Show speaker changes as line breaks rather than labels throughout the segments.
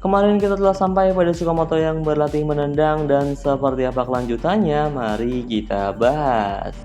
Kemarin kita telah sampai pada Sukamoto yang berlatih menendang dan seperti apa kelanjutannya, mari kita bahas.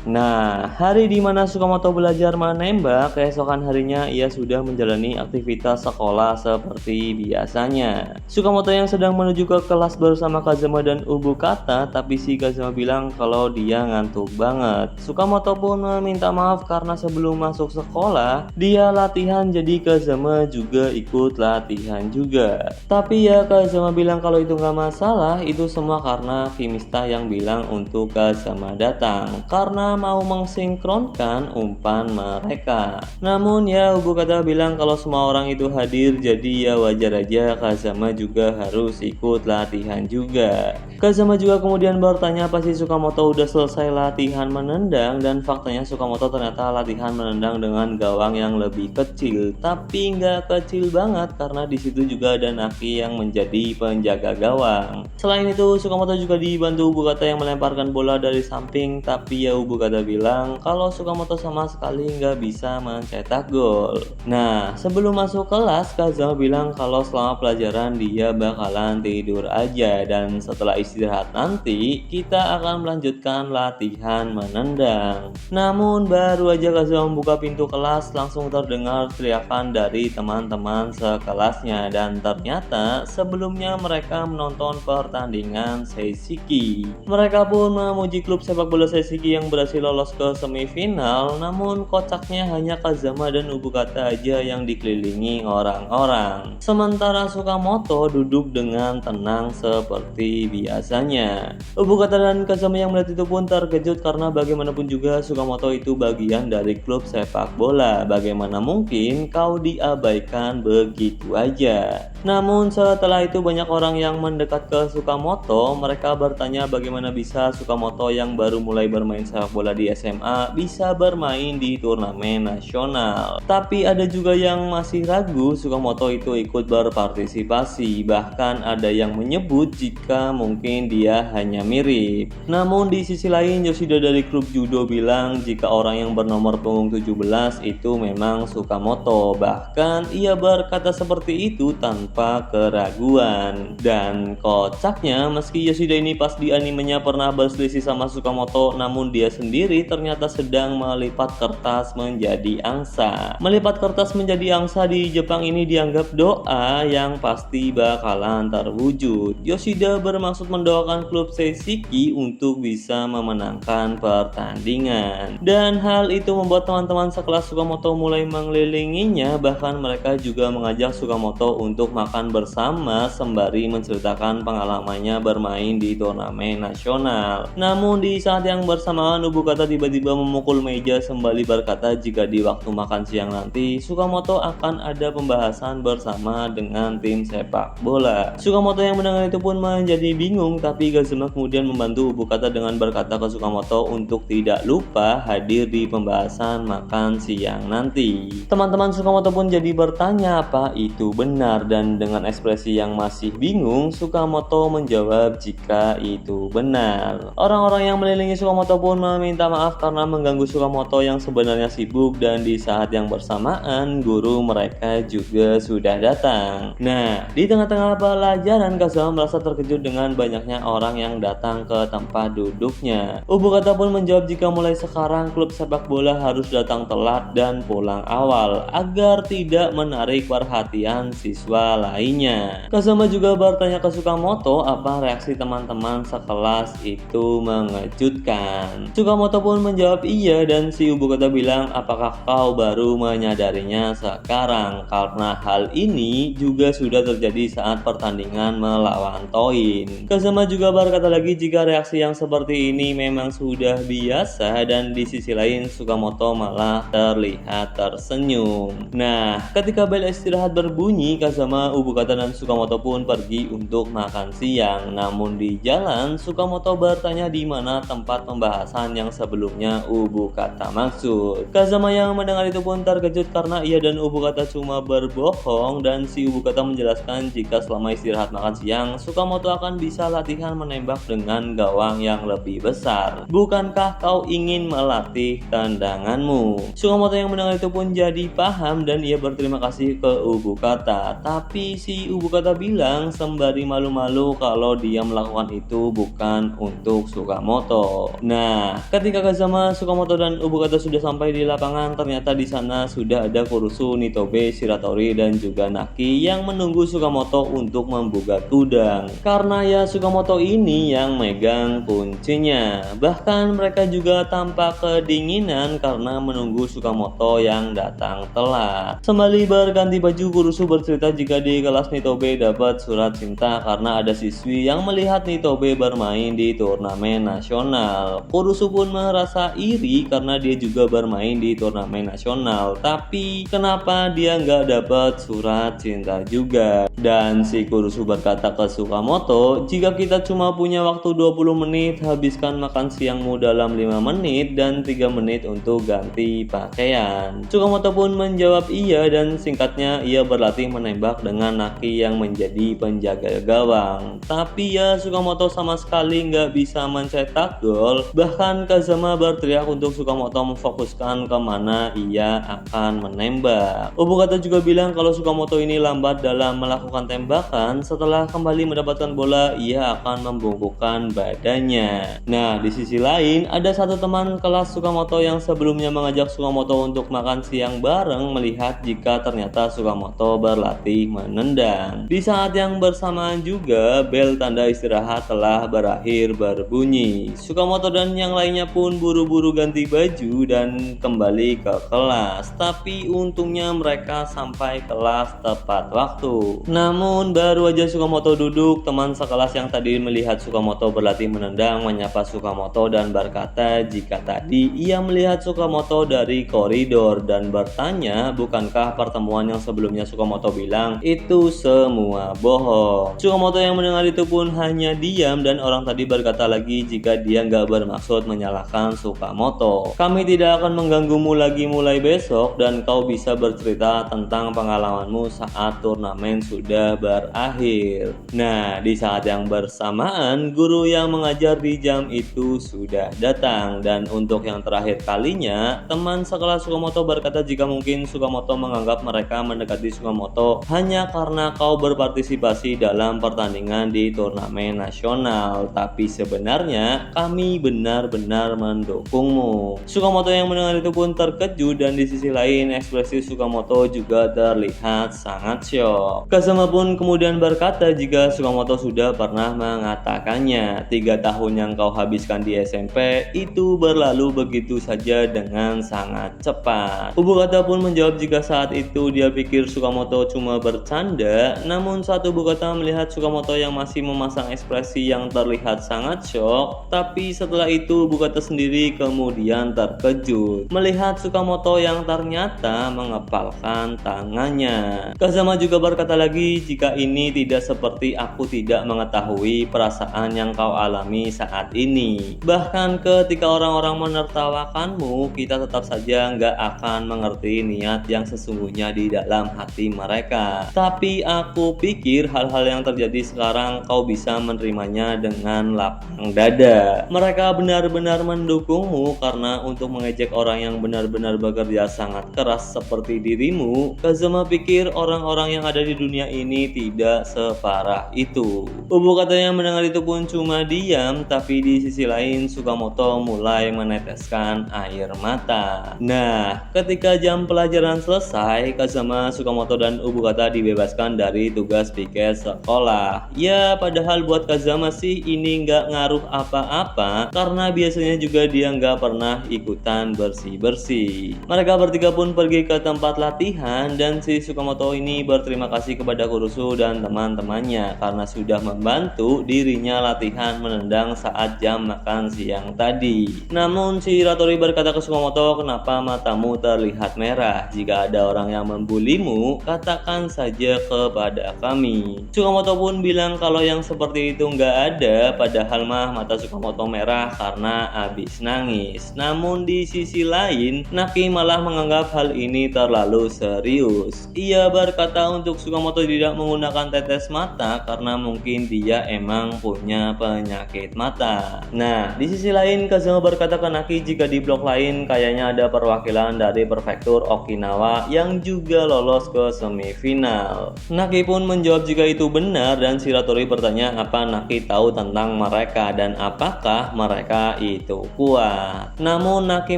Nah, hari di mana Sukamoto belajar menembak, keesokan harinya ia sudah menjalani aktivitas sekolah seperti biasanya. Sukamoto yang sedang menuju ke kelas bersama Kazama dan Ubukata, tapi si Kazama bilang kalau dia ngantuk banget. Sukamoto pun meminta maaf karena sebelum masuk sekolah, dia latihan jadi Kazama juga ikut latihan juga. Tapi ya Kazama bilang kalau itu nggak masalah, itu semua karena Kimista yang bilang untuk Kazama datang. Karena mau mensinkronkan umpan mereka. Namun ya Ubukata bilang kalau semua orang itu hadir, jadi ya wajar aja Kazama juga harus ikut latihan juga. Kazama juga kemudian bertanya apa sih Sukamoto udah selesai latihan menendang, dan faktanya Sukamoto ternyata latihan menendang dengan gawang yang lebih kecil, tapi nggak kecil banget karena di situ juga ada Naki yang menjadi penjaga gawang. Selain itu Sukamoto juga dibantu Ubukata yang melemparkan bola dari samping, tapi ya Ubukata bilang kalau Sukamoto sama sekali nggak bisa mencetak gol. Nah, sebelum masuk kelas, Kazama bilang kalau selama pelajaran dia bakalan tidur aja, dan setelah istirahat nanti kita akan melanjutkan latihan menendang. Namun baru aja Kazama membuka pintu kelas, langsung terdengar teriakan dari teman-teman sekelasnya, dan ternyata sebelumnya mereka menonton pertandingan Seishiki. Mereka pun memuji klub sepak bola Seishiki yang berhasil lolos ke semifinal, namun kocaknya hanya Kazama dan Ubukata aja yang dikelilingi orang-orang. Sementara Sukamoto duduk dengan tenang seperti biasanya. Ubukata dan Kazama yang melihat itu pun terkejut karena bagaimanapun juga Sukamoto itu bagian dari klub sepak bola. Bagaimana mungkin kau diabaikan begitu aja? Namun setelah itu banyak orang yang mendekat ke Sukamoto. Mereka bertanya bagaimana bisa Sukamoto yang baru mulai bermain sepak bola di SMA bisa bermain di turnamen nasional. Tapi ada juga yang masih ragu Sukamoto itu ikut berpartisipasi. Bahkan ada yang menyebut jika mungkin dia hanya mirip. Namun di sisi lain Yoshida dari klub judo bilang jika orang yang bernomor punggung 17 itu memang Sukamoto. Bahkan ia berkata seperti itu tanpa keraguan. Dan kocaknya meski Yoshida ini pas di animenya pernah berselisih sama Sukamoto, namun dia sendiri ternyata sedang melipat kertas menjadi angsa. Melipat kertas menjadi angsa di Jepang ini dianggap doa yang pasti bakalan terwujud. Yoshida bermaksud mendoakan klub Seishiki untuk bisa memenangkan pertandingan. Dan hal itu membuat teman-teman sekelas Sukamoto mulai mengelilinginya, bahkan mereka juga mengajak Sukamoto untuk makan bersama sembari menceritakan pengalamannya bermain di turnamen nasional. Namun di saat yang bersamaan Ubukata tiba-tiba memukul meja sembari berkata jika di waktu makan siang nanti Sukamoto akan ada pembahasan bersama dengan tim sepak bola. Sukamoto yang mendengar itu pun menjadi bingung, tapi Kazama kemudian membantu Ubukata dengan berkata ke Sukamoto untuk tidak lupa hadir di pembahasan makan siang nanti. Teman-teman Sukamoto pun jadi bertanya apa itu benar, dan dengan ekspresi yang masih bingung Sukamoto menjawab jika itu benar. Orang-orang yang melilingi Sukamoto pun meminta maaf karena mengganggu Sukamoto yang sebenarnya sibuk, dan di saat yang bersamaan guru mereka juga sudah datang. Nah, di tengah-tengah pelajaran Kazama merasa terkejut dengan banyaknya orang yang datang ke tempat duduknya. Ubukata pun menjawab jika mulai sekarang klub sepak bola harus datang telat dan pulang awal agar tidak menarik perhatian siswa lainnya. Kazama juga bertanya ke Sukamoto apa reaksi teman-teman sekelas itu mengejutkan. Sukamoto pun menjawab iya, dan si Ubukata bilang apakah kau baru menyadarinya sekarang, karena hal ini juga sudah terjadi saat pertandingan melawan Toin. Kazama juga berkata lagi jika reaksi yang seperti ini memang sudah biasa, dan di sisi lain Sukamoto malah terlihat tersenyum. Nah, ketika bel istirahat berbunyi, Kazama, Ubukata dan Sukamoto pun pergi untuk makan siang. Namun di jalan Sukamoto bertanya di mana tempat pembahasan yang yang sebelumnya Ubukata maksud. Kazama yang mendengar itu pun terkejut karena ia dan Ubukata cuma berbohong, dan si Ubukata menjelaskan jika selama istirahat makan siang, Sukamoto akan bisa latihan menembak dengan gawang yang lebih besar. Bukankah kau ingin melatih tendanganmu? Sukamoto yang mendengar itu pun jadi paham dan ia berterima kasih ke Ubukata. Tapi si Ubukata bilang sembari malu-malu kalau dia melakukan itu bukan untuk Sukamoto. Nah, ketika Kazama, Sukamoto dan Ubukata sudah sampai di lapangan, ternyata di sana sudah ada Kurusu, Nitobe, Shiratori, dan juga Naki yang menunggu Sukamoto untuk membuka gudang. Karena ya Sukamoto ini yang megang kuncinya. Bahkan mereka juga tampak kedinginan karena menunggu Sukamoto yang datang telat. Sembari berganti baju, Kurusu bercerita jika di kelas Nitobe dapat surat cinta karena ada siswi yang melihat Nitobe bermain di turnamen nasional. Kurusu pun merasa iri karena dia juga bermain di turnamen nasional, tapi kenapa dia nggak dapat surat cinta juga? Dan si Kurusu berkata ke Sukamoto, jika kita cuma punya waktu 20 menit, habiskan makan siangmu dalam 5 menit dan 3 menit untuk ganti pakaian. Sukamoto pun menjawab iya, dan singkatnya ia berlatih menembak dengan Naki yang menjadi penjaga gawang. Tapi ya Sukamoto sama sekali nggak bisa mencetak gol. Bahkan Kazama berteriak untuk Sukamoto memfokuskan kemana ia akan menembak. Ubukata juga bilang kalau Sukamoto ini lambat dalam melakukan tembakan. Setelah kembali mendapatkan bola, ia akan membungkukkan badannya. Nah, di sisi lain ada satu teman kelas Sukamoto yang sebelumnya mengajak Sukamoto untuk makan siang bareng melihat jika ternyata Sukamoto berlatih menendang. Di saat yang bersamaan juga bel tanda istirahat telah berakhir berbunyi. Sukamoto dan yang lainnya pun buru-buru ganti baju dan kembali ke kelas. Tapi untungnya mereka sampai kelas tepat waktu. Namun baru aja Sukamoto duduk, teman sekelas yang tadi melihat Sukamoto berlatih menendang menyapa Sukamoto dan berkata jika tadi ia melihat Sukamoto dari koridor dan bertanya bukankah pertemuan yang sebelumnya Sukamoto bilang itu semua bohong. Sukamoto yang mendengar itu pun hanya diam, dan orang tadi berkata lagi jika dia nggak bermaksud menyalahkan Sukamoto. Kami tidak akan mengganggumu lagi mulai besok, dan kau bisa bercerita tentang pengalamanmu saat turnamen sudah berakhir. Nah, di saat yang bersamaan guru yang mengajar di jam itu sudah datang, dan untuk yang terakhir kalinya teman sekelas Sukamoto berkata jika mungkin Sukamoto menganggap mereka mendekati Sukamoto hanya karena kau berpartisipasi dalam pertandingan di turnamen nasional, tapi sebenarnya kami benar-benar mendukungmu. Sukamoto yang mendengar itu pun terkejut, dan di sisi lain ekspresi Sukamoto juga terlihat sangat syok. Kazama pun kemudian berkata jika Sukamoto sudah pernah mengatakannya, 3 tahun yang kau habiskan di SMP itu berlalu begitu saja dengan sangat cepat. Ubukata pun menjawab jika saat itu dia pikir Sukamoto cuma bercanda, namun saat Ubukata melihat Sukamoto yang masih memasang ekspresi yang terlihat sangat syok, tapi setelah itu Ubukata sendiri kemudian terkejut melihat Sukamoto yang ternyata mengepalkan tangannya. Kazama juga berkata lagi jika ini tidak seperti aku tidak mengetahui perasaan yang kau alami saat ini. Bahkan ketika orang-orang menertawakanmu, kita tetap saja nggak akan mengerti niat yang sesungguhnya di dalam hati mereka. Tapi aku pikir hal-hal yang terjadi sekarang kau bisa menerimanya dengan lapang dada. Mereka benar-benar mendukungmu karena untuk mengejek orang yang benar-benar bekerja sangat keras seperti dirimu, Kazama pikir orang-orang yang ada di dunia ini tidak separah itu. Ubukata yang mendengar itu pun cuma diam, tapi di sisi lain Sukamoto mulai meneteskan air mata. Nah, ketika jam pelajaran selesai, Kazama, Sukamoto, dan Ubukata dibebaskan dari tugas piket sekolah. Ya, padahal buat Kazama sih ini nggak ngaruh apa-apa, karena biasanya juga dia nggak pernah ikutan bersih-bersih. Mereka bertiga pun pergi ke tempat latihan, dan si Sukamoto ini berterima kasih kepada Kurusu dan teman-temannya karena sudah membantu dirinya latihan menendang saat jam makan siang tadi. Namun si Shiratori berkata ke Sukamoto, kenapa matamu terlihat merah? Jika ada orang yang membulimu, katakan saja kepada kami. Sukamoto pun bilang kalau yang seperti itu nggak ada, padahal mah mata Sukamoto merah karena abis nangis. Namun di sisi lain, Naki malah menganggap hal ini terlalu serius. Ia berkata untuk Sukamoto tidak menggunakan tetes mata karena mungkin dia emang punya penyakit mata. Nah, di sisi lain Kazama berkata ke Naki jika di blok lain kayaknya ada perwakilan dari prefektur Okinawa yang juga lolos ke semifinal. Naki pun menjawab jika itu benar dan Shiratori bertanya apa Naki tahu tentang mereka dan apakah mereka itu kuat. Namun Naki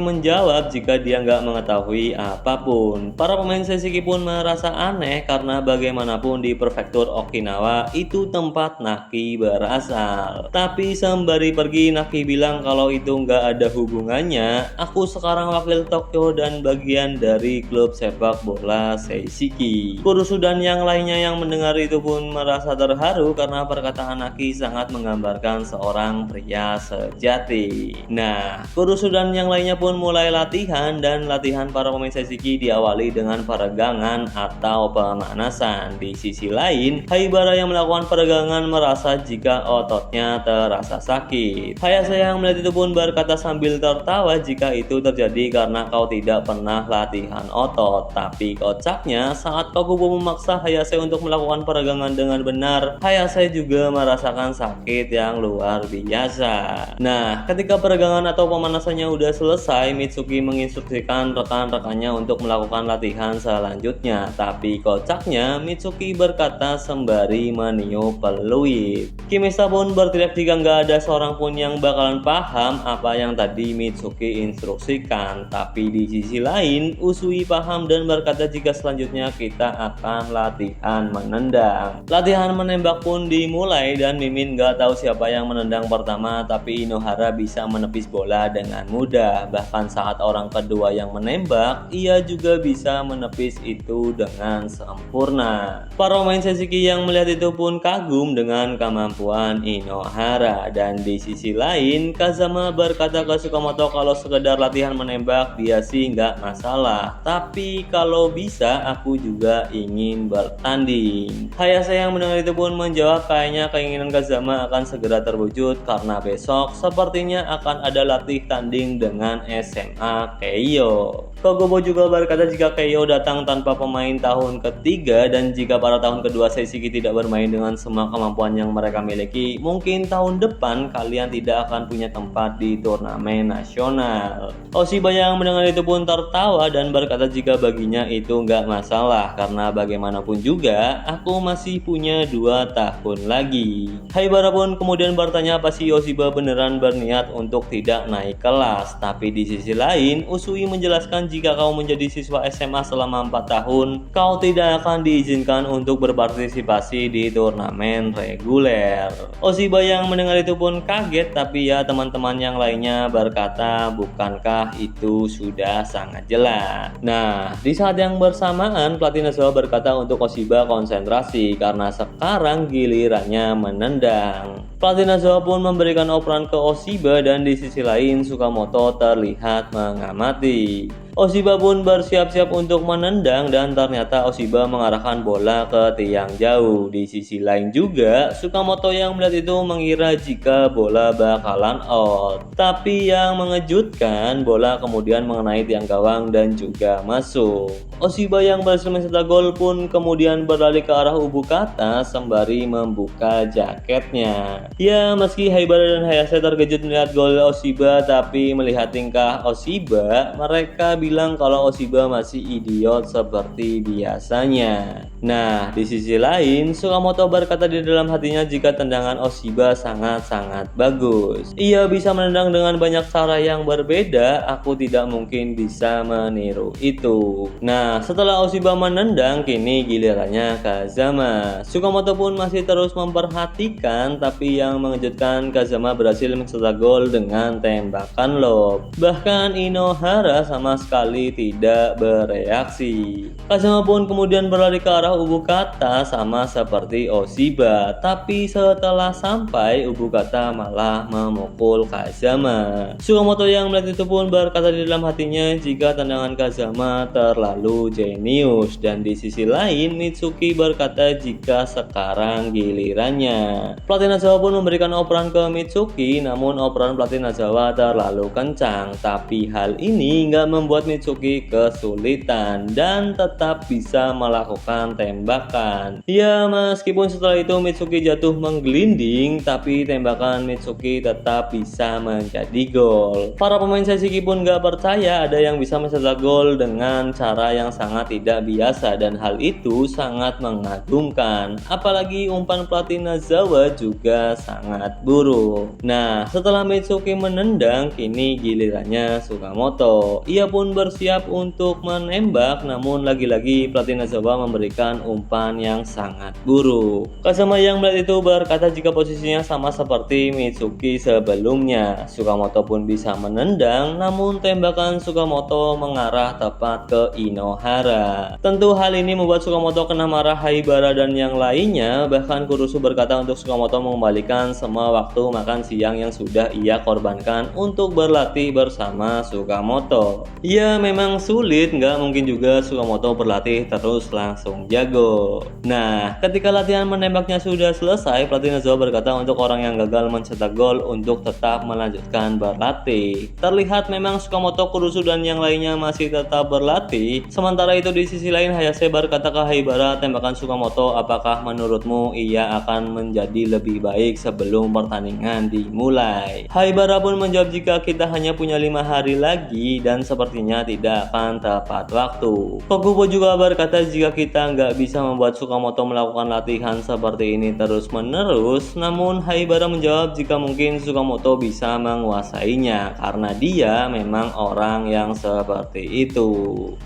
menjawab jika dia nggak mengetahui apapun. Para pemain Sesiki pun merasa aneh karena bagaimanapun di prefektur Okinawa itu tempat Naki berasal. Tapi sembari pergi Naki bilang kalau itu nggak ada hubungannya. Aku sekarang wakil Tokyo dan bagian dari klub sepak bola Seisiki. Kurusu dan yang lainnya yang mendengar itu pun merasa terharu karena perkataan Naki sangat menggambarkan seorang pria sejati. Nah, Kurusu dan yang lainnya pun mulai latihan dan latihan para pemain Seisiki diawali dengan peregangan atau pemanasan. Di sisi lain, Haibara yang melakukan peregangan merasa jika ototnya terasa sakit. Hayase yang melihat itu pun berkata sambil tertawa jika itu terjadi karena kau tidak pernah latihan otot. Tapi kocaknya saat Kokubo memaksa Hayase untuk melakukan peregangan dengan benar, Hayase juga merasakan sakit yang luar biasa. Nah, ketika peregangan atau pemanasannya udah selesai, Mitsuki menginstruksikan rekan-rekannya untuk melakukan latihan selanjutnya. Tapi kocaknya Mitsuki berkata sembari meniup peluit. Kimista pun berteriak jika nggak ada seorang pun yang bakalan paham apa yang tadi Mitsuki instruksikan. Tapi di sisi lain, Usui paham dan berkata jika selanjutnya kita akan latihan menendang. Latihan menembak pun dimulai dan Mimin nggak tahu siapa yang menendang pertama, tapi Inohara bisa menepis bola dengan mudah. Bahkan saat orang kedua yang menembak, ia juga bisa menepis itu dengan sempurna. Para pemain Seisiki yang melihat itu pun kagum dengan kemampuan Inohara. Dan di sisi lain, Kazama berkata ke Sukamoto kalau sekedar latihan menembak dia sih nggak masalah, tapi kalau bisa aku juga ingin bertanding. Hayase yang mendengar itu pun menjawab kayaknya keinginan Kazama akan segera terwujud karena besok sepertinya akan ada latih tanding dengan SMA Keio. Kokubo juga berkata jika Keio datang tanpa pemain tahun ketiga dan jika para tahun kedua Seisiki tidak bermain dengan semua kemampuan yang mereka miliki, mungkin tahun depan kalian tidak akan punya tempat di turnamen nasional. Oshiba yang mendengar itu pun tertawa dan berkata jika baginya itu nggak masalah karena bagaimanapun juga aku masih punya 2 tahun lagi. Haibara pun kemudian bertanya apa si Oshiba beneran berniat untuk tidak naik kelas. Tapi di sisi lain, Usui menjelaskan jika kau menjadi siswa SMA selama 4 tahun, kau tidak akan diizinkan untuk berpartisipasi di turnamen reguler. Oshiba yang mendengar itu pun kaget, tapi ya teman-teman yang lainnya berkata bukankah itu sudah sangat jelas. Nah, di saat yang bersamaan pelatih Nozowa berkata untuk Oshiba konsentrasi karena sekarang gilirannya menendang. Pelatih Nozowa pun memberikan operan ke Oshiba dan di sisi lain Sukamoto terlihat mengamati. Oshiba pun bersiap-siap untuk menendang dan ternyata Oshiba mengarahkan bola ke tiang jauh. Di sisi lain juga, Sukamoto yang melihat itu mengira jika bola bakalan out. Tapi yang mengejutkan, bola kemudian mengenai tiang gawang dan juga masuk. Oshiba yang berhasil mencetak gol pun kemudian berlari ke arah Ubukata sembari membuka jaketnya. Ya, meski Haibara dan Hayase terkejut melihat gol Oshiba, tapi melihat tingkah Oshiba, mereka bilang kalau Oshiba masih idiot seperti biasanya. Nah, di sisi lain, Sukamoto berkata di dalam hatinya jika tendangan Oshiba sangat-sangat bagus. Ia bisa menendang dengan banyak cara yang berbeda, aku tidak mungkin bisa meniru itu. Nah, setelah Oshiba menendang, kini gilirannya Kazama. Sukamoto pun masih terus memperhatikan, tapi yang mengejutkan Kazama berhasil mencetak gol dengan tembakan lob. Bahkan Inohara sama sekali tidak bereaksi. Kazama pun kemudian berlari ke arah Ubukata sama seperti Oshiba, tapi setelah sampai Ubukata malah memukul Kazama. Sukamoto yang melihat itu pun berkata di dalam hatinya jika tendangan Kazama terlalu jenius, dan di sisi lain Mitsuki berkata jika sekarang gilirannya. Pelatih Nozowa pun memberikan operan ke Mitsuki, namun operan pelatih Nazawa terlalu kencang. Tapi hal ini nggak membuat Mitsuki kesulitan dan tetap bisa melakukan tembakan. Ya, meskipun setelah itu Mitsuki jatuh menggelinding, tapi tembakan Mitsuki tetap bisa menjadi gol. Para pemain Seishiki pun nggak percaya ada yang bisa mencetak gol dengan cara yang sangat tidak biasa, dan hal itu sangat mengagumkan. Apalagi umpan pelatih Nazawa juga sangat buruk. Nah, setelah Mitsuki menendang, kini gilirannya Sukamoto. Ia pun bersiap untuk menembak, namun lagi-lagi pelatih Nazawa memberikan umpan yang sangat buruk. Kasama yang melihat itu berkata jika posisinya sama seperti Mitsuki sebelumnya. Sukamoto pun bisa menendang, namun tembakan Sukamoto mengarah tepat ke Inohara. Tentu hal ini membuat Sukamoto kena marah Haibara dan yang lainnya. Bahkan Kurusu berkata untuk Sukamoto mengembalikan semua waktu makan siang yang sudah ia korbankan untuk berlatih bersama Sukamoto. Ya, memang sulit, nggak mungkin juga Sukamoto berlatih terus langsung jago. Nah, ketika latihan menembaknya sudah selesai, pelatih Nazawa berkata untuk orang yang gagal mencetak gol untuk tetap melanjutkan berlatih. Terlihat memang Sukamoto, Kurusu dan yang lainnya masih tetap berlatih. Sementara itu di sisi lain Hayase berkata ke Haibara, tembakan Sukamoto, apakah menurutmu ia akan menjadi lebih baik sebelum pertandingan dimulai? Haibara pun menjawab jika kita hanya punya 5 hari lagi dan sepertinya tidak akan tepat waktu. Kokubo juga berkata jika kita nggak bisa membuat Sukamoto melakukan latihan seperti ini terus menerus, namun Haibara menjawab jika mungkin Sukamoto bisa menguasainya karena dia memang orang yang seperti itu.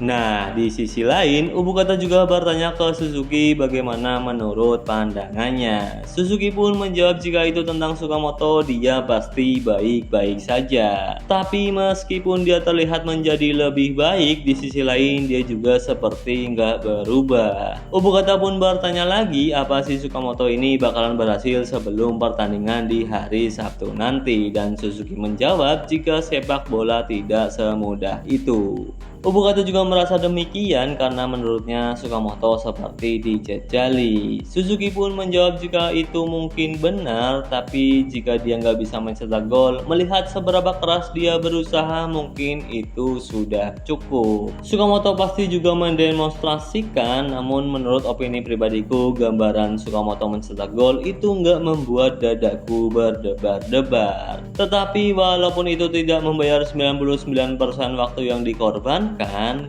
Nah, di sisi lain Ubukata juga bertanya ke Suzuki bagaimana menurut pandangannya. Suzuki pun menjawab jika itu tentang Sukamoto, dia pasti baik-baik saja. Tapi meskipun dia terlihat menjadi lebih baik, di sisi lain dia juga seperti nggak berubah. Ubukata pun bertanya lagi apa si Sukamoto ini bakalan berhasil sebelum pertandingan di hari Sabtu nanti, dan Suzuki menjawab jika sepak bola tidak semudah itu. Ubukata juga merasa demikian karena menurutnya Sukamoto seperti dijajali. Suzuki pun menjawab jika itu mungkin benar, tapi jika dia nggak bisa mencetak gol, melihat seberapa keras dia berusaha, mungkin itu sudah cukup. Sukamoto pasti juga mendemonstrasikan, namun menurut opini pribadiku, gambaran Sukamoto mencetak gol itu nggak membuat dadaku berdebar-debar. Tetapi walaupun itu tidak membayar 99% waktu yang dikorbankan,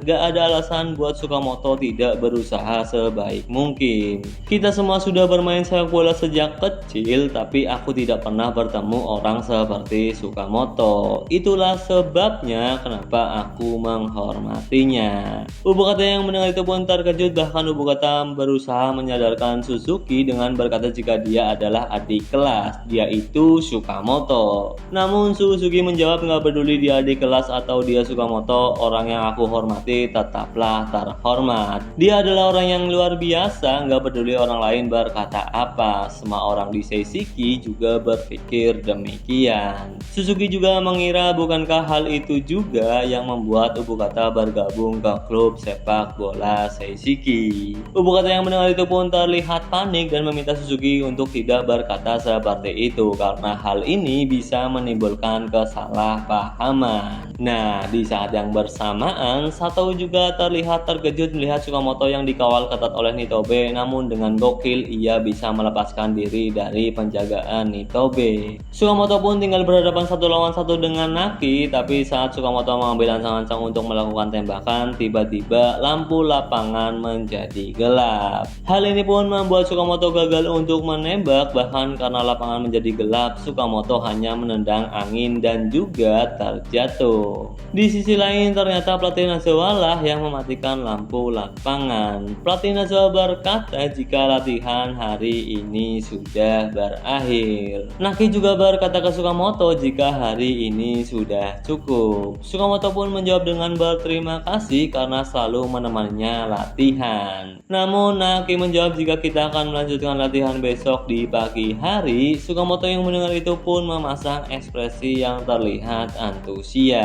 gak ada alasan buat Sukamoto tidak berusaha sebaik mungkin. Kita semua sudah bermain sepak bola sejak kecil, tapi aku tidak pernah bertemu orang seperti Sukamoto. Itulah sebabnya kenapa aku menghormatinya. Ubukata yang mendengar itu pun terkejut, bahkan Ubukata berusaha menyadarkan Suzuki dengan berkata jika dia adalah adik kelas, dia itu Sukamoto. Namun Suzuki menjawab nggak peduli dia adik kelas atau dia Sukamoto, orang yang aku hormati tetaplah terhormat. Dia adalah orang yang luar biasa, nggak peduli orang lain berkata apa. Semua orang di Seishiki juga berpikir demikian. Suzuki juga mengira bukankah hal itu juga yang membuat Ubukata bergabung ke klub sepak bola Seishiki. Ubukata yang mendengar itu pun terlihat panik dan meminta Suzuki untuk tidak berkata seperti itu karena hal ini bisa menimbulkan kesalahpahaman. Nah, di saat yang bersamaan, Sato juga terlihat terkejut melihat Sukamoto yang dikawal ketat oleh Nitobe, namun dengan gokil ia bisa melepaskan diri dari penjagaan Nitobe. Sukamoto pun tinggal berhadapan 1 lawan 1 dengan Naki, tapi saat Sukamoto mengambil ancang-ancang untuk melakukan tembakan, tiba-tiba lampu lapangan menjadi gelap. Hal ini pun membuat Sukamoto gagal untuk menembak, bahkan karena lapangan menjadi gelap, Sukamoto hanya menendang angin dan juga terjatuh. Di sisi lain, ternyata pelatih Nazawa lah yang mematikan lampu lapangan. Pelatih Nazawa berkata jika latihan hari ini sudah berakhir. Naki juga berkata ke Sukamoto jika hari ini sudah cukup. Sukamoto pun menjawab dengan berterima kasih karena selalu menemaninya latihan. Namun Naki menjawab jika kita akan melanjutkan latihan besok di pagi hari. Sukamoto yang mendengar itu pun memasang ekspresi yang terlihat antusias.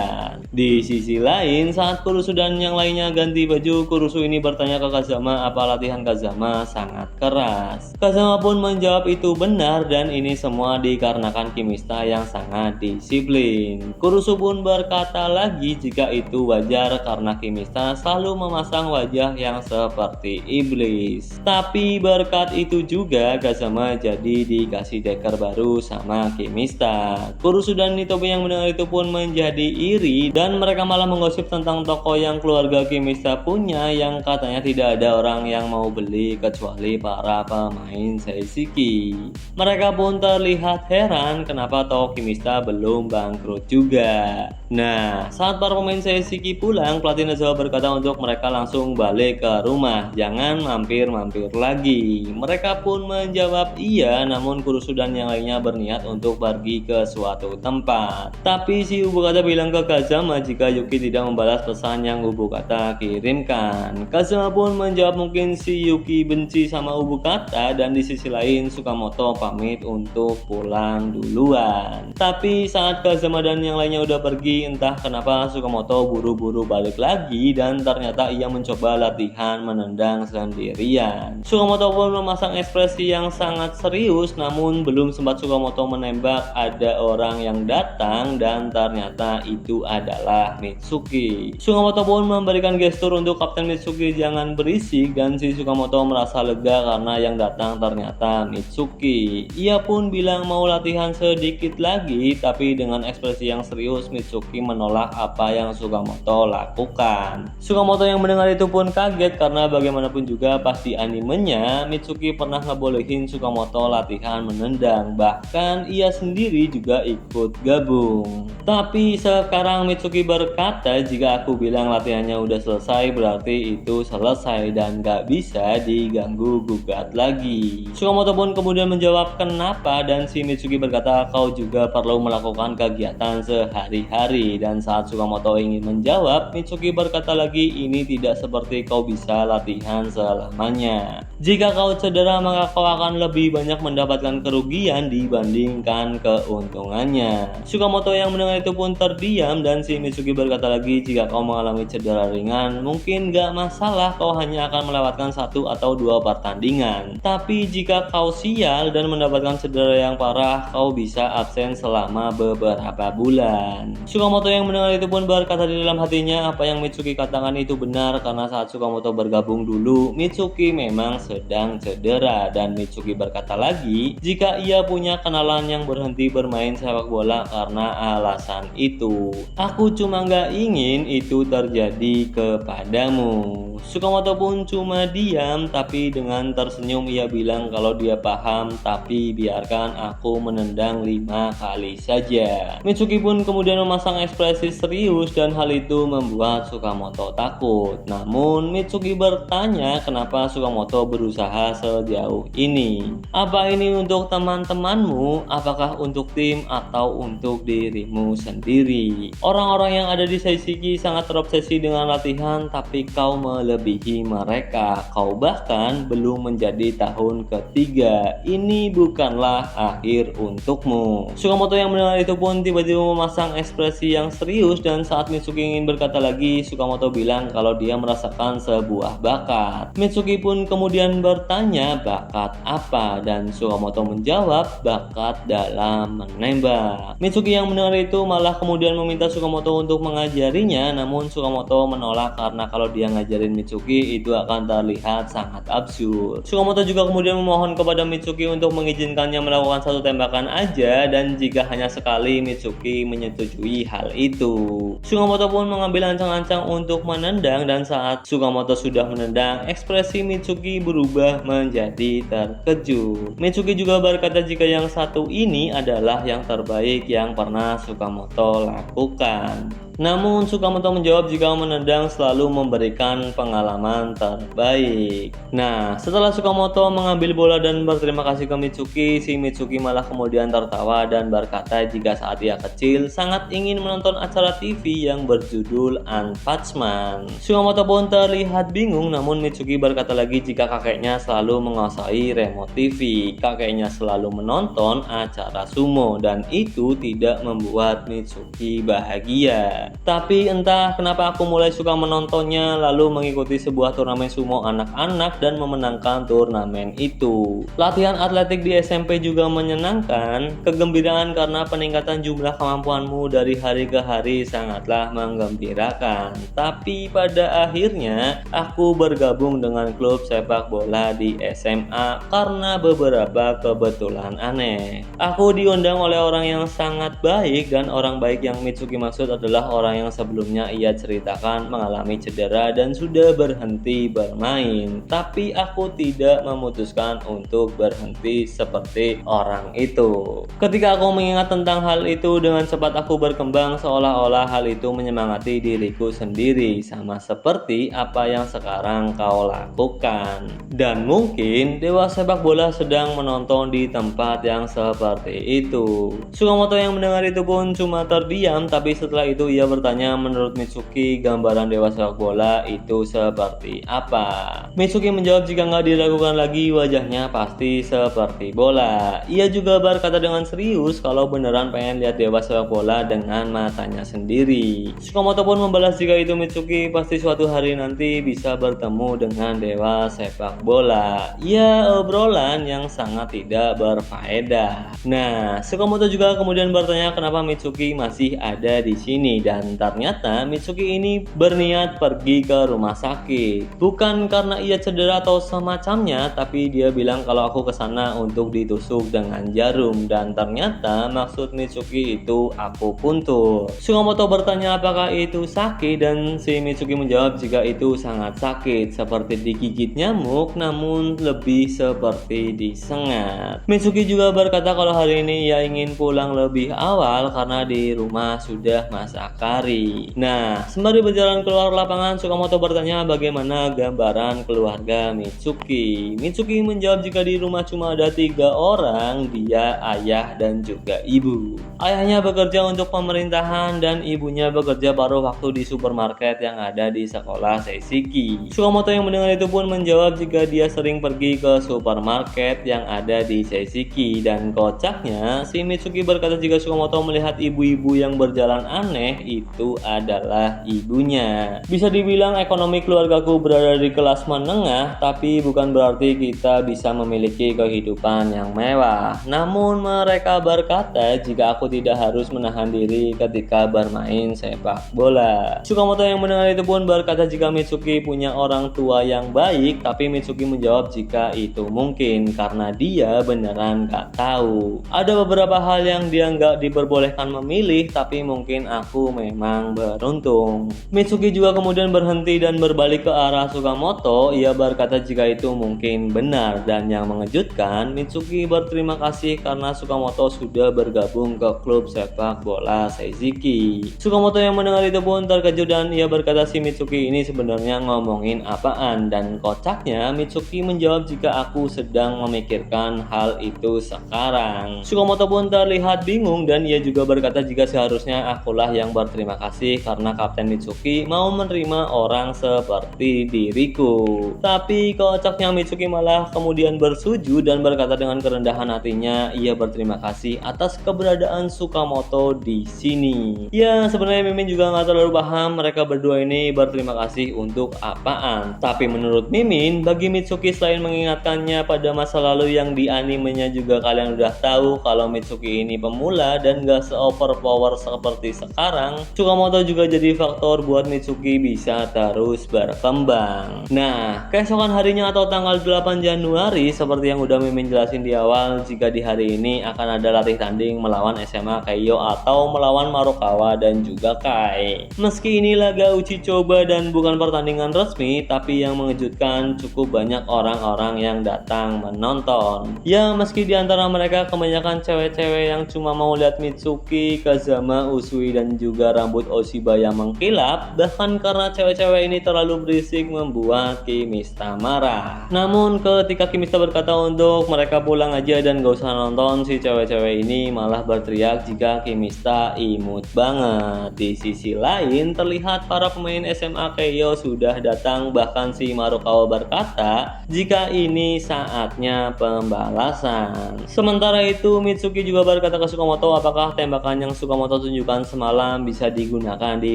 Di sisi lain, saat Kurusu dan yang lainnya ganti baju, Kurusu ini bertanya ke Kazama apa latihan Kazama sangat keras. Kazama pun menjawab itu benar dan ini semua dikarenakan Kimista yang sangat disiplin. Kurusu pun berkata lagi jika itu wajar karena Kimista selalu memasang wajah yang seperti iblis. Tapi berkat itu juga Kazama jadi dikasih deker baru sama Kimista. Kurusu dan Nitobe yang mendengar itu pun menjadi iri dan mereka malah menggosip tentang toko yang keluarga Kimista punya yang katanya tidak ada orang yang mau beli kecuali para pemain Seishiki. Mereka pun terlihat heran kenapa toko Kimista belum bangkrut juga. Nah, saat para pemain Seishiki pulang, pelatih Nozawa berkata untuk mereka langsung balik ke rumah, jangan mampir-mampir lagi. Mereka pun menjawab iya, namun Kurusu dan yang lainnya berniat untuk pergi ke suatu tempat. Tapi si Ubukata bilang ke Kazama jika Yuki tidak membalas pesan yang Ubukata kirimkan. Kazama pun menjawab mungkin si Yuki benci sama Ubukata dan di sisi lain Tsukamoto pamit untuk pulang duluan. Tapi saat Kazama dan yang lainnya udah pergi, entah kenapa Tsukamoto buru-buru balik lagi dan ternyata ia mencoba latihan menendang sendirian. Tsukamoto pun memasang ekspresi yang sangat serius, namun belum sempat Tsukamoto menembak ada orang yang datang dan ternyata itu adalah Mitsuki. Tsukamoto pun memberikan gestur untuk Kapten Mitsuki jangan berisik dan si Tsukamoto merasa lega karena yang datang ternyata Mitsuki. Ia pun bilang mau latihan sedikit lagi, tapi dengan ekspresi yang serius Mitsuki menolak apa yang Tsukamoto lakukan. Tsukamoto yang mendengar itu pun kaget karena bagaimanapun juga pas di animenya Mitsuki pernah ngebolehin Tsukamoto latihan menendang, bahkan ia sendiri juga ikut gabung. Tapi sekarang Mitsuki berkata jika aku bilang latihannya udah selesai berarti itu selesai dan gak bisa diganggu gugat lagi. Tsukamoto pun kemudian menjawab kenapa dan si Mitsuki berkata kau juga perlu melakukan kegiatan sehari-hari dan saat Tsukamoto ingin menjawab Mitsuki berkata lagi ini tidak seperti kau bisa latihan selamanya. Jika kau cedera maka kau akan lebih banyak mendapatkan kerugian dibandingkan keuntungannya. Tsukamoto yang mendengar itu pun terdiam dan si Mitsuki berkata lagi jika kau mengalami cedera ringan mungkin gak masalah kau hanya akan melewatkan 1 atau 2 pertandingan. Tapi jika kau sial dan mendapatkan cedera yang parah kau bisa absen selama beberapa bulan. Tsukamoto yang mendengar itu pun berkata di dalam hatinya apa yang Mitsuki katakan itu benar karena saat Tsukamoto bergabung dulu Mitsuki memang sedang cedera dan Mitsuki berkata lagi jika ia punya kenalan yang berhenti bermain sepak bola karena alasan itu. Aku cuma gak ingin itu terjadi kepadamu. Tsukamoto pun cuma diam tapi dengan tersenyum ia bilang kalau dia paham tapi biarkan aku menendang 5 kali saja. Mitsuki pun kemudian memasang ekspresi serius dan hal itu membuat Tsukamoto takut. Namun Mitsuki bertanya kenapa Tsukamoto berusaha sejauh ini. Apa ini untuk teman-temanmu? Apakah untuk tim atau untuk dirimu sendiri? Orang-orang yang ada di Seishiki sangat terobsesi dengan latihan tapi kau melebihi mereka. Kau bahkan belum menjadi tahun ketiga. Ini bukanlah akhir untukmu. Tsukamoto yang mendengar itu pun tiba-tiba memasang ekspresi yang serius dan saat Mitsuki ingin berkata lagi, Tsukamoto bilang kalau dia merasakan sebuah bakat. Mitsuki pun kemudian bertanya bakat apa dan Tsukamoto menjawab bakat dalam menembak. Mitsuki yang mendengar itu malah kemudian meminta Tsukamoto untuk mengajarinya, namun Tsukamoto menolak karena kalau dia ngajarin Mitsuki itu akan terlihat sangat absurd. Tsukamoto juga kemudian memohon kepada Mitsuki untuk mengizinkannya melakukan 1 tembakan aja dan jika hanya sekali Mitsuki menyetujui hal itu. Tsukamoto pun mengambil ancang-ancang untuk menendang dan saat Tsukamoto sudah menendang ekspresi Mitsuki berubah menjadi terkejut. Mitsuki juga berkata jika yang satu ini adalah yang terbaik yang pernah Tsukamoto lakukan. Namun Tsukamoto menjawab jika menendang selalu memberikan pengalaman terbaik. Nah, setelah Tsukamoto mengambil bola dan berterima kasih ke Mitsuki, si Mitsuki malah kemudian tertawa dan berkata jika saat ia kecil sangat ingin menonton acara TV yang berjudul Unpunishment. Tsukamoto pun terlihat bingung, namun Mitsuki berkata lagi jika kakeknya selalu menguasai remote TV. Kakeknya selalu menonton acara sumo dan itu tidak membuat Mitsuki bahagia. Tapi entah kenapa aku mulai suka menontonnya, lalu mengikuti sebuah turnamen sumo anak-anak dan memenangkan turnamen itu. Latihan atletik di SMP juga menyenangkan. Kegembiraan karena peningkatan jumlah kemampuanmu dari hari ke hari sangatlah menggembirakan. Tapi pada akhirnya aku bergabung dengan klub sepak bola di SMA karena beberapa kebetulan aneh. Aku diundang oleh orang yang sangat baik, dan orang baik yang Mitsuki maksud adalah orang yang sebelumnya ia ceritakan mengalami cedera dan sudah berhenti bermain. Tapi aku tidak memutuskan untuk berhenti seperti orang itu. Ketika aku mengingat tentang hal itu, dengan cepat aku berkembang seolah-olah hal itu menyemangati diriku sendiri, sama seperti apa yang sekarang kau lakukan. Dan mungkin dewa sepak bola sedang menonton di tempat yang seperti itu. Sukamoto yang mendengar itu pun cuma terdiam, tapi setelah itu ia bertanya menurut Mitsuki gambaran dewa sepak bola itu seperti apa. Mitsuki menjawab jika nggak dilakukan lagi wajahnya pasti seperti bola. Ia juga berkata dengan serius kalau beneran pengen lihat dewa sepak bola dengan matanya sendiri. Sukamoto pun membalas jika itu Mitsuki pasti suatu hari nanti bisa bertemu dengan dewa sepak bola. Ya, obrolan yang sangat tidak berfaedah. Nah, Sukamoto juga kemudian bertanya kenapa Mitsuki masih ada di sini, dan ternyata Mitsuki ini berniat pergi ke rumah sakit. Bukan karena ia cedera atau semacamnya, tapi dia bilang kalau aku kesana untuk ditusuk dengan jarum, dan ternyata maksud Mitsuki itu aku puntur. Sukamoto bertanya apakah itu sakit, dan si Mitsuki menjawab jika itu sangat sakit, seperti digigit nyamuk namun lebih seperti disengat. Mitsuki juga berkata kalau hari ini ia ingin pulang lebih awal karena di rumah sudah masak kari. Nah, sembari berjalan keluar lapangan, Sukamoto bertanya bagaimana gambaran keluarga Mitsuki. Mitsuki menjawab jika di rumah cuma ada 3 orang, dia, ayah, dan juga ibu. Ayahnya bekerja untuk pemerintahan dan ibunya bekerja paruh waktu di supermarket yang ada di sekolah Seishiki. Sukamoto yang mendengar itu pun menjawab jika dia sering pergi ke supermarket yang ada di Seishiki, dan kocaknya si Mitsuki berkata jika Sukamoto melihat ibu-ibu yang berjalan aneh itu adalah ibunya. Bisa dibilang ekonomi keluargaku berada di kelas menengah, tapi bukan berarti kita bisa memiliki kehidupan yang mewah. Namun mereka berkata jika aku tidak harus menahan diri ketika bermain sepak bola. Sukamoto yang mendengar itu pun berkata jika Mitsuki punya orang tua yang baik, tapi Mitsuki menjawab jika itu mungkin karena dia beneran gak tahu. Ada beberapa hal yang dia nggak diperbolehkan memilih, tapi mungkin aku memang beruntung. Mitsuki juga kemudian berhenti dan berbalik ke arah Sukamoto. Ia berkata jika itu mungkin benar, dan yang mengejutkan Mitsuki berterima kasih karena Sukamoto sudah bergabung ke klub sepak bola Seishiki. Sukamoto yang mendengar itu pun terkejut dan ia berkata si Mitsuki ini sebenarnya ngomongin apaan, dan kocaknya Mitsuki menjawab jika aku sedang memikirkan hal itu sekarang. Sukamoto pun terlihat bingung dan ia juga berkata jika seharusnya akulah yang berterima kasih karena Kapten Mitsuki mau menerima orang seperti diriku. Tapi kocaknya Mitsuki malah kemudian bersujud dan berkata dengan kerendahan hatinya ia berterima kasih atas keberadaan Sukamoto di sini. Ya, sebenarnya Mimin juga nggak terlalu paham mereka berdua ini berterima kasih untuk apaan. Tapi menurut Mimin, bagi Mitsuki selain mengingatkannya pada masa lalu yang di animenya juga kalian udah tahu kalau Mitsuki ini pemula dan gak se-overpower seperti sekarang, Sukamoto juga jadi faktor buat Mitsuki bisa terus berkembang. Nah, keesokan harinya atau tanggal 8 Januari seperti yang udah Mimin jelasin di awal, jika di hari ini akan ada latih tanding melawan SMA Keiyo atau melawan Marukawa dan juga Kai. Meski ini laga uji coba dan bukan pertandingan resmi, tapi yang mengejutkan cukup banyak orang-orang yang datang menonton. Ya, meski di antara mereka kebanyakan cewek-cewek yang cuma mau lihat Mitsuki, Kazama, Usui, dan juga rambut Oshiba yang mengkilap, bahkan karena cewek-cewek ini terlalu berisik membuat Kimista marah. Namun ketika Kimista berkata untuk mereka pulang aja dan gak usah nonton, si cewek-cewek ini malah berteriak jika Kimista imut banget. Di sisi lain terlihat para pemain SMA Keiyo sudah datang, bahkan si Marukawa berkata jika ini saatnya pembalasan. Sementara itu Mitsuki juga berkata ke Sukamoto apakah tembakan yang Sukamoto tunjukkan semalam bisa bisa digunakan di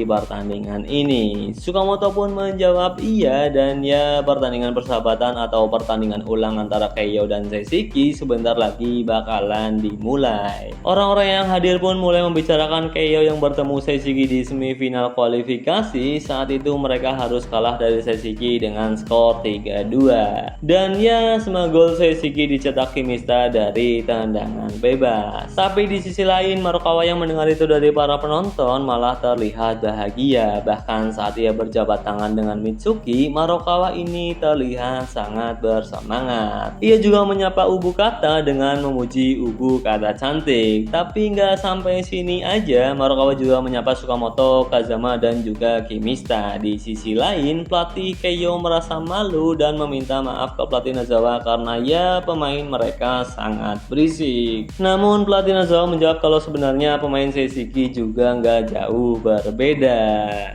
pertandingan ini. Sukamoto pun menjawab iya, dan ya pertandingan persahabatan atau pertandingan ulang antara Keiyo dan Seishiki sebentar lagi bakalan dimulai. Orang-orang yang hadir pun mulai membicarakan Keiyo yang bertemu Seishiki di semifinal kualifikasi. Saat itu mereka harus kalah dari Seishiki dengan skor 3-2. Dan ya semua gol Seishiki dicetak Kimista dari tendangan bebas. Tapi di sisi lain Marukawa yang mendengar itu dari para penonton malah terlihat bahagia. Bahkan saat ia berjabat tangan dengan Mitsuki, Marukawa ini terlihat sangat bersemangat. Ia juga menyapa Ubu Kata dengan memuji Ubu Kata cantik. Tapi nggak sampai sini aja, Marukawa juga menyapa Sukamoto, Kazama, dan juga Kimista. Di sisi lain, pelatih Keiyo merasa malu dan meminta maaf ke pelatih Nozawa karena ya pemain mereka sangat berisik. Namun pelatih Nozawa menjawab kalau sebenarnya pemain Seishiki juga nggak jauh berbeda.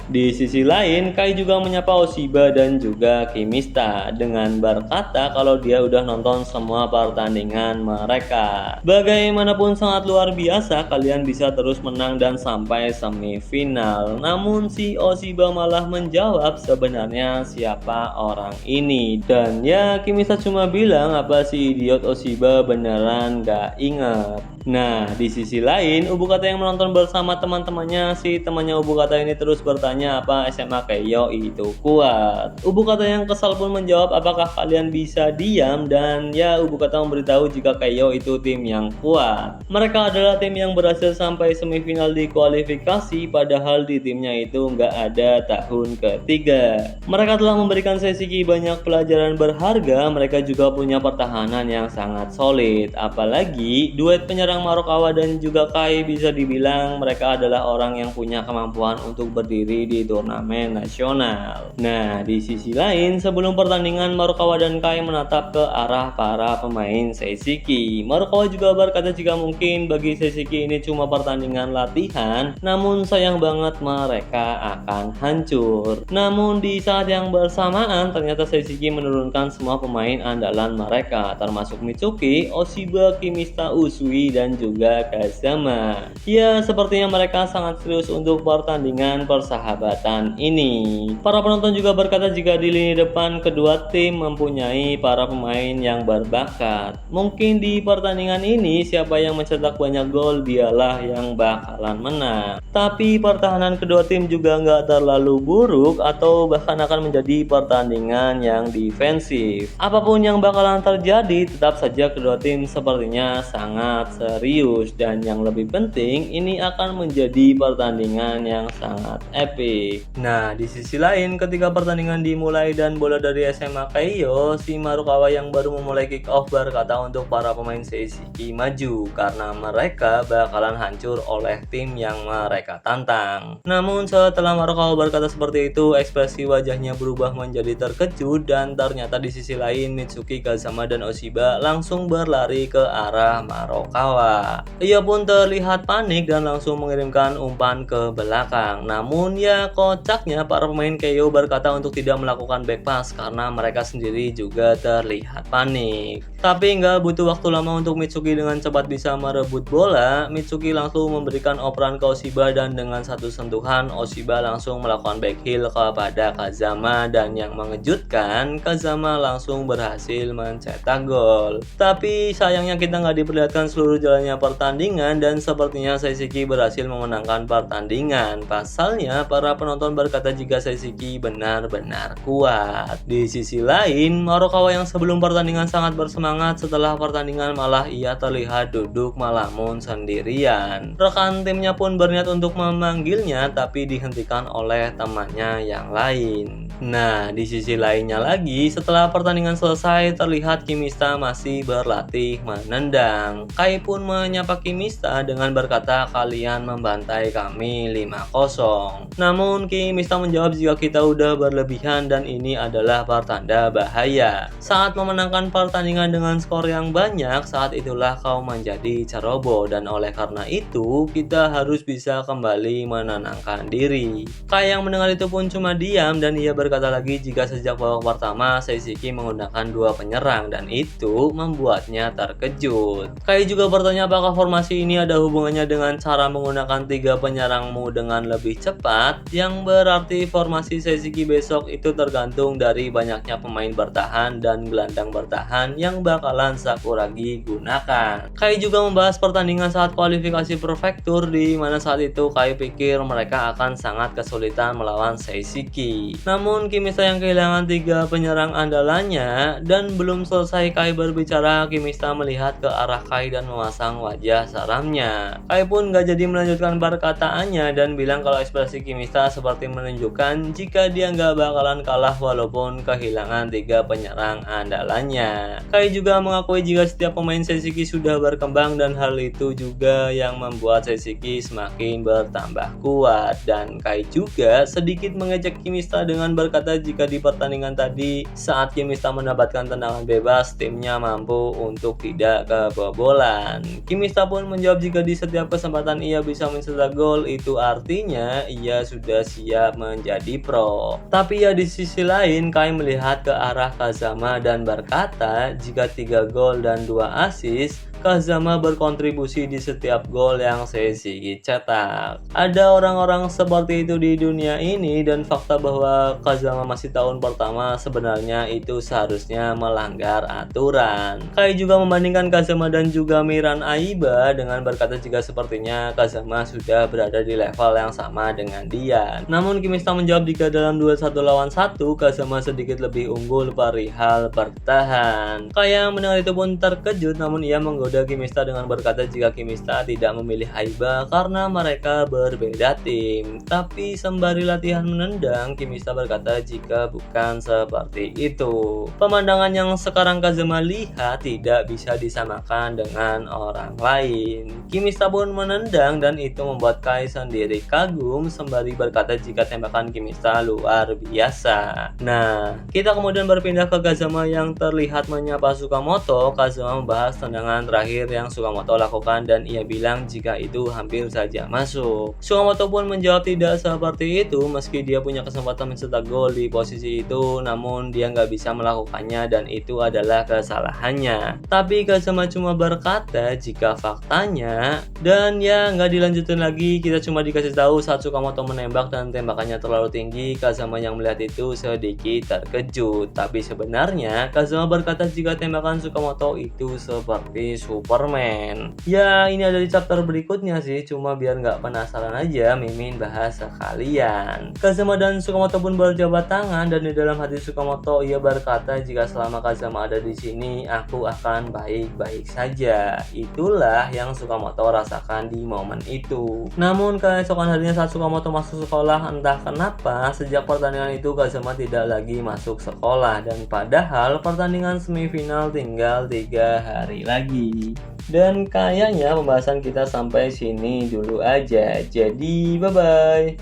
Di sisi lain, Kai juga menyapa Oshiba dan juga Kimista dengan berkata kalau dia udah nonton semua pertandingan mereka. Bagaimanapun sangat luar biasa, kalian bisa terus menang dan sampai semifinal. Namun si Oshiba malah menjawab sebenarnya siapa orang ini. Dan ya Kimista cuma bilang apa si idiot Oshiba beneran gak inget. Nah, di sisi lain, Ubu Kata yang menonton bersama teman-temannya, si temannya Ubu Kata ini terus bertanya apa SMA Keiyo itu kuat. Ubu Kata yang kesal pun menjawab apakah kalian bisa diam, dan ya Ubu Kata memberitahu jika Keiyo itu tim yang kuat. Mereka adalah tim yang berhasil sampai semifinal di kualifikasi, padahal di timnya itu nggak ada tahun ketiga. Mereka telah memberikan Seishiki banyak pelajaran berharga, mereka juga punya pertahanan yang sangat solid. Apalagi duet penyerang Marukawa dan juga Kai bisa dibilang mereka adalah orang yang punya kemampuan untuk berdiri di turnamen nasional. Nah, di sisi lain, sebelum pertandingan Marukawa dan Kai menatap ke arah para pemain Seishiki. Marukawa juga berkata jika mungkin bagi Seishiki ini cuma pertandingan latihan, namun sayang banget mereka akan hancur. Namun di saat yang bersamaan ternyata Seishiki menurunkan semua pemain andalan mereka, termasuk Mitsuki, Oshiba, Kimista, Usui, dan juga Kazama. Ya, sepertinya mereka sangat serius untuk pertandingan persahabatan ini. Para penonton juga berkata jika di lini depan kedua tim mempunyai para pemain yang berbakat. Mungkin di pertandingan ini siapa yang mencetak banyak gol dialah yang bakalan menang. Tapi pertahanan kedua tim juga nggak terlalu buruk atau bahkan akan menjadi pertandingan yang defensif. Apapun yang bakalan terjadi, tetap saja kedua tim sepertinya sangat serius, dan yang lebih penting ini akan menjadi pertandingan yang sangat epic. Nah, di sisi lain ketika pertandingan dimulai dan bola dari SMA Keiyo, si Marukawa yang baru memulai kick off berkata untuk para pemain Seishiki maju karena mereka bakalan hancur oleh tim yang mereka tantang. Namun setelah Marukawa berkata seperti itu, ekspresi wajahnya berubah menjadi terkejut, dan ternyata di sisi lain Mitsuki, Kazama, dan Oshiba langsung berlari ke arah Marukawa. Ia pun terlihat panik dan langsung mengirimkan umpan ke belakang. Namun ya kocaknya para pemain Keiyo berkata untuk tidak melakukan back pass karena mereka sendiri juga terlihat panik. Tapi nggak butuh waktu lama untuk Mitsuki dengan cepat bisa merebut bola. Mitsuki langsung memberikan operan ke Oshiba, dan dengan satu sentuhan Oshiba langsung melakukan back heel kepada Kazama, dan yang mengejutkan Kazama langsung berhasil mencetak gol. Tapi sayangnya kita nggak diperlihatkan seluruh jalannya pertandingan, dan sepertinya Seishiki berhasil memenangkan pertandingan. Pasalnya para penonton berkata jika Seishiki benar-benar kuat. Di sisi lain, Marukawa yang sebelum pertandingan sangat bersemangat, setelah pertandingan malah ia terlihat duduk melamun sendirian. Rekan timnya pun berniat untuk memanggilnya tapi dihentikan oleh temannya yang lain. Nah, di sisi lainnya lagi, setelah pertandingan selesai terlihat Kimista masih berlatih menendang. Kai pun menyapa Kimista dengan berkata kalian membantai kami 5-0. Namun Kimista menjawab jika kita udah berlebihan dan ini adalah pertanda bahaya. Saat memenangkan pertandingan dengan skor yang banyak, saat itulah kau menjadi ceroboh, dan oleh karena itu kita harus bisa kembali menenangkan diri. Kai yang mendengar itu pun cuma diam, dan ia berkata berkata lagi jika sejak babak pertama Seishiki menggunakan 2 penyerang dan itu membuatnya terkejut. Kai juga bertanya apakah formasi ini ada hubungannya dengan cara menggunakan 3 penyerangmu dengan lebih cepat, yang berarti formasi Seishiki besok itu tergantung dari banyaknya pemain bertahan dan gelandang bertahan yang bakalan Sakuragi gunakan. Kai juga membahas pertandingan saat kualifikasi Prefektur di mana saat itu Kai pikir mereka akan sangat kesulitan melawan Seishiki. Namun Kimista yang kehilangan 3 penyerang andalannya dan belum selesai Kai berbicara, Kimista melihat ke arah Kai dan memasang wajah seramnya. Kai pun gak jadi melanjutkan perkataannya dan bilang kalau ekspresi Kimista seperti menunjukkan jika dia gak bakalan kalah walaupun kehilangan 3 penyerang andalannya. Kai juga mengakui jika setiap pemain Seishiki sudah berkembang dan hal itu juga yang membuat Seishiki semakin bertambah kuat, dan Kai juga sedikit mengejek Kimista dengan berkata jika di pertandingan tadi saat Kimista mendapatkan tendangan bebas timnya mampu untuk tidak kebobolan. Kimista pun menjawab jika di setiap kesempatan ia bisa mencetak gol itu artinya ia sudah siap menjadi pro. Tapi ya di sisi lain Kai melihat ke arah Kazama dan berkata jika 3 gol dan 2 assist Kazama berkontribusi di setiap gol yang Seishiki cetak. Ada orang-orang seperti itu di dunia ini dan fakta bahwa Kazama masih tahun pertama sebenarnya itu seharusnya melanggar aturan. Kai juga membandingkan Kazama dan juga Miran Aiba dengan berkata jika sepertinya Kazama sudah berada di level yang sama dengan dia. Namun Kimista menjawab jika dalam duel 1 lawan 1 Kazama sedikit lebih unggul perihal bertahan. Kai yang mendengar itu pun terkejut, namun ia menggoda Kimista dengan berkata jika Kimista tidak memilih Aiba karena mereka berbeda tim. Tapi sembari latihan menendang, Kimista berkata jika bukan seperti itu. Pemandangan yang sekarang Kazama lihat tidak bisa disamakan dengan orang lain. Kimista pun menendang dan itu membuat Kai sendiri kagum sembari berkata jika tembakan Kimista luar biasa. Nah, kita kemudian berpindah ke Kazama yang terlihat menyapa Tsukamoto. Kazama membahas tendangan terakhir yang Tsukamoto lakukan dan ia bilang jika itu hampir saja masuk. Tsukamoto pun menjawab tidak seperti itu meski dia punya kesempatan mencetak gol di posisi itu, namun dia nggak bisa melakukannya dan itu adalah kesalahannya. Tapi Kazama cuma berkata jika faktanya dan ya nggak dilanjutin lagi, kita cuma dikasih tahu saat Tsukamoto menembak dan tembakannya terlalu tinggi. Kazama yang melihat itu sedikit terkejut, tapi sebenarnya Kazama berkata jika tembakan Tsukamoto itu seperti Superman. Ya ini ada di chapter berikutnya sih, cuma biar nggak penasaran aja Mimin bahas sekalian. Kazama dan Tsukamoto pun berjabat tangan dan di dalam hati Tsukamoto ia berkata jika selama Kazama ada di sini aku akan baik-baik saja. Itulah yang Tsukamoto rasakan di momen itu. Namun keesokan harinya saat Tsukamoto masuk sekolah, entah kenapa sejak pertandingan itu Kazama tidak lagi masuk sekolah dan padahal pertandingan semifinal tinggal 3 hari lagi. Dan kayaknya pembahasan kita sampai sini dulu aja. Jadi bye bye.